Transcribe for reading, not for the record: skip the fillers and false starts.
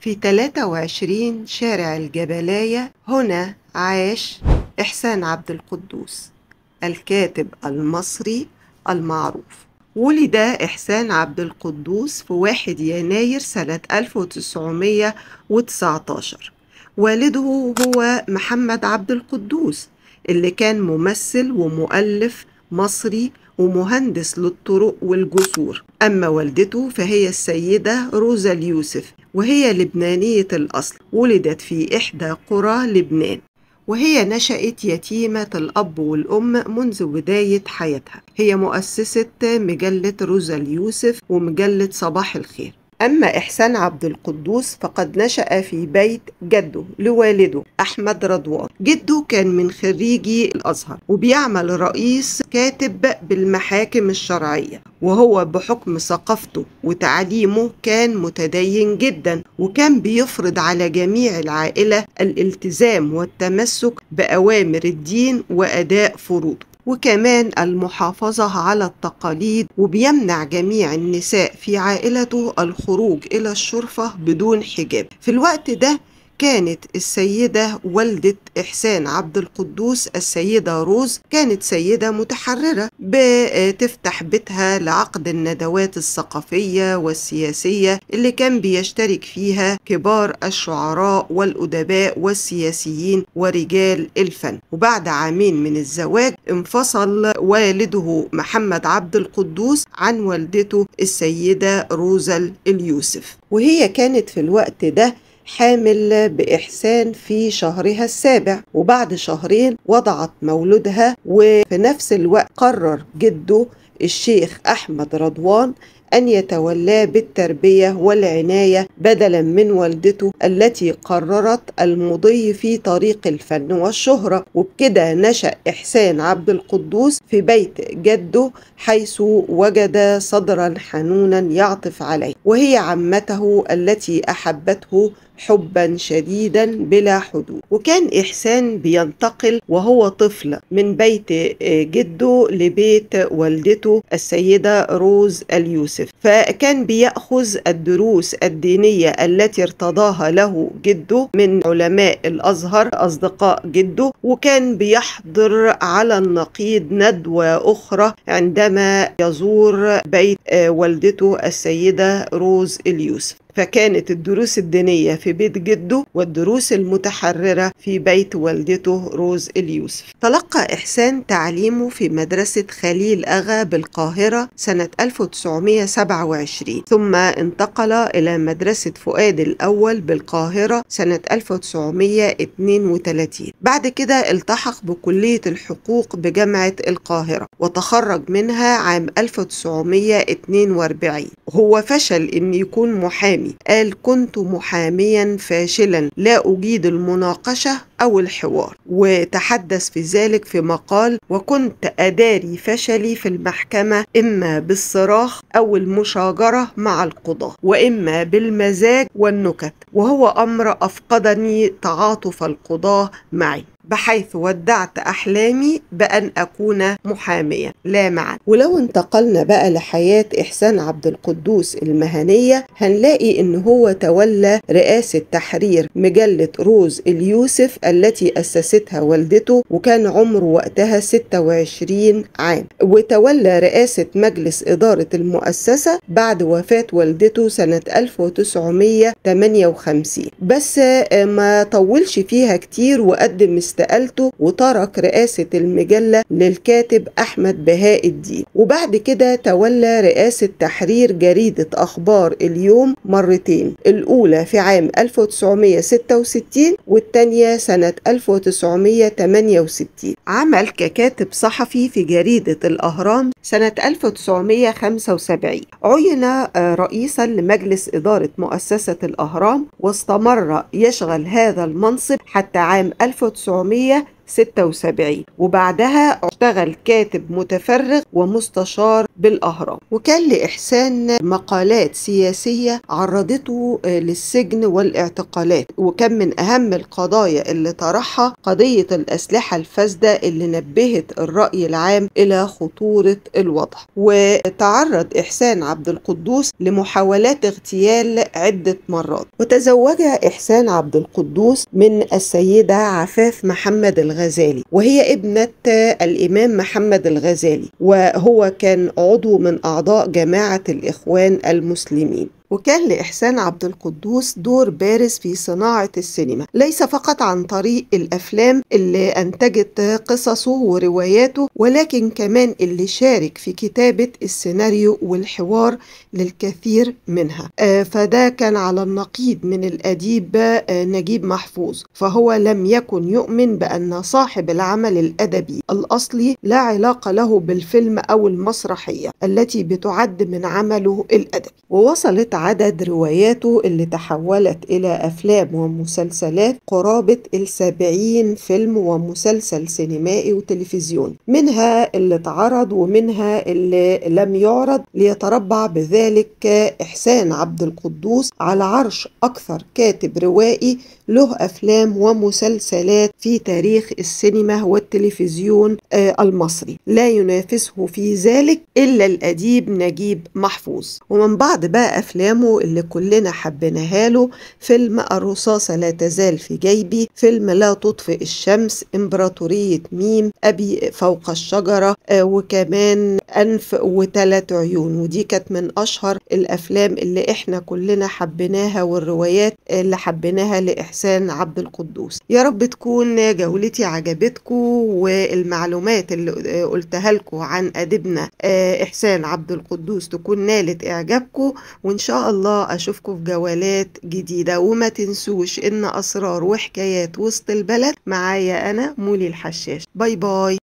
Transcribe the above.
في 23 شارع الجبلاية. هنا عاش إحسان عبد القدوس الكاتب المصري المعروف. ولد إحسان عبد القدوس في 1 يناير سنة 1919. والده هو محمد عبد القدوس اللي كان ممثل ومؤلف مصري ومهندس للطرق والجسور. أما والدته فهي السيدة روزا اليوسف، وهي لبنانية الأصل، ولدت في إحدى قرى لبنان، وهي نشأت يتيمة الأب والأم منذ بداية حياتها. هي مؤسسة مجلة روزا اليوسف ومجلة صباح الخير. أما إحسان عبد القدوس فقد نشأ في بيت جده لوالده أحمد رضوان. جده كان من خريجي الأزهر وبيعمل رئيس كاتب بالمحاكم الشرعية، وهو بحكم ثقافته وتعليمه كان متدين جدا، وكان بيفرض على جميع العائلة الالتزام والتمسك بأوامر الدين وأداء فروضه، وكمان المحافظة على التقاليد، وبيمنع جميع النساء في عائلته الخروج إلى الشرفة بدون حجاب. في الوقت ده كانت السيدة والدة إحسان عبد القدوس السيدة روز كانت سيدة متحررة بتفتح بيتها لعقد الندوات الثقافية والسياسية اللي كان بيشترك فيها كبار الشعراء والأدباء والسياسيين ورجال الفن. وبعد عامين من الزواج انفصل والده محمد عبد القدوس عن والدته السيدة روزا اليوسف، وهي كانت في الوقت ده حامل بإحسان في شهرها السابع، وبعد شهرين وضعت مولودها. وفي نفس الوقت قرر جده الشيخ أحمد رضوان أن يتولاه بالتربية والعناية بدلا من والدته التي قررت المضي في طريق الفن والشهرة. وبكده نشأ إحسان عبد القدوس في بيت جده، حيث وجد صدرا حنونا يعطف عليه، وهي عمته التي أحبته حبا شديدا بلا حدود. وكان إحسان بينتقل وهو طفل من بيت جده لبيت والدته السيدة روز اليوسف، فكان بيأخذ الدروس الدينية التي ارتضاها له جده من علماء الأزهر أصدقاء جده، وكان بيحضر على النقيض ندوة أخرى عندما يزور بيت والدته السيدة روز اليوسف. فكانت الدروس الدينية في بيت جده والدروس المتحررة في بيت والدته روز اليوسف. تلقى إحسان تعليمه في مدرسة خليل أغا بالقاهرة سنة 1927، ثم انتقل إلى مدرسة فؤاد الأول بالقاهرة سنة 1932. بعد كده التحق بكلية الحقوق بجامعة القاهرة وتخرج منها عام 1942. هو فشل إن يكون محامي، قال: كنت محاميا فاشلا لا أجيد المناقشة أو الحوار، وتحدث في ذلك في مقال: وكنت أداري فشلي في المحكمة إما بالصراخ أو المشاجرة مع القضاة، وإما بالمزاج والنكت، وهو أمر أفقدني تعاطف القضاة معي، بحيث ودعت أحلامي بأن أكون محاميا لا معا. ولو انتقلنا بقى لحياة إحسان عبد القدوس المهنية هنلاقي إن هو تولى رئاسة تحرير مجلة روز اليوسف التي أسستها والدته، وكان عمره وقتها 26 عام، وتولى رئاسة مجلس إدارة المؤسسة بعد وفاة والدته سنة 1958. بس ما طولش فيها كتير وقدم استقالته وترك رئاسة المجلة للكاتب أحمد بهاء الدين. وبعد كده تولى رئاسة تحرير جريدة أخبار اليوم مرتين، الأولى في عام 1966 والتانية سنة 1968. عمل ككاتب صحفي في جريدة الأهرام سنة 1975. عين رئيسا لمجلس إدارة مؤسسة الأهرام، واستمر يشغل هذا المنصب حتى عام 1986. 76، وبعدها اشتغل كاتب متفرغ ومستشار بالأهرام. وكان لإحسان مقالات سياسية عرضته للسجن والاعتقالات، وكان من أهم القضايا اللي طرحها قضية الأسلحة الفاسدة اللي نبهت الرأي العام إلى خطورة الوضع. وتعرض إحسان عبد القدوس لمحاولات اغتيال عدة مرات. وتزوج إحسان عبد القدوس من السيدة عفاف محمد الغزالي، وهي ابنة الإمام محمد الغزالي، وهو كان عضو من أعضاء جماعة الإخوان المسلمين. وكان لإحسان عبد القدوس دور بارز في صناعة السينما، ليس فقط عن طريق الأفلام اللي أنتجت قصصه ورواياته، ولكن كمان اللي شارك في كتابة السيناريو والحوار للكثير منها. فده كان على النقيض من الأديب نجيب محفوظ، فهو لم يكن يؤمن بأن صاحب العمل الأدبي الأصلي لا علاقة له بالفيلم أو المسرحية التي بتعد من عمله الأدبي. ووصلت عدد رواياته اللي تحولت إلى أفلام ومسلسلات قرابة 70 فيلم ومسلسل سينمائي وتلفزيون، منها اللي اتعرض ومنها اللي لم يعرض، ليتربع بذلك إحسان عبد القدوس على عرش أكثر كاتب روائي له أفلام ومسلسلات في تاريخ السينما والتلفزيون المصري، لا ينافسه في ذلك إلا الأديب نجيب محفوظ. ومن بعض بقى أفلامه اللي كلنا حبيناها له: فيلم الرصاصة لا تزال في جيبي، فيلم لا تطفئ الشمس، إمبراطورية ميم، أبي فوق الشجرة، وكمان أنف وثلاث عيون. ودي كانت من أشهر الأفلام اللي إحنا كلنا حبيناها والروايات اللي حبيناها لإحسان عبد القدوس. يا رب تكون جولتي عجبتكم، والمعلومات اللي قلتها لكم عن أديبنا إحسان عبد القدوس تكون نالت إعجابكم، وإن شاء الله أشوفكم في جولات جديدة. وما تنسوش إن أسرار وحكايات وسط البلد معايا أنا مولي الحشاش. باي باي.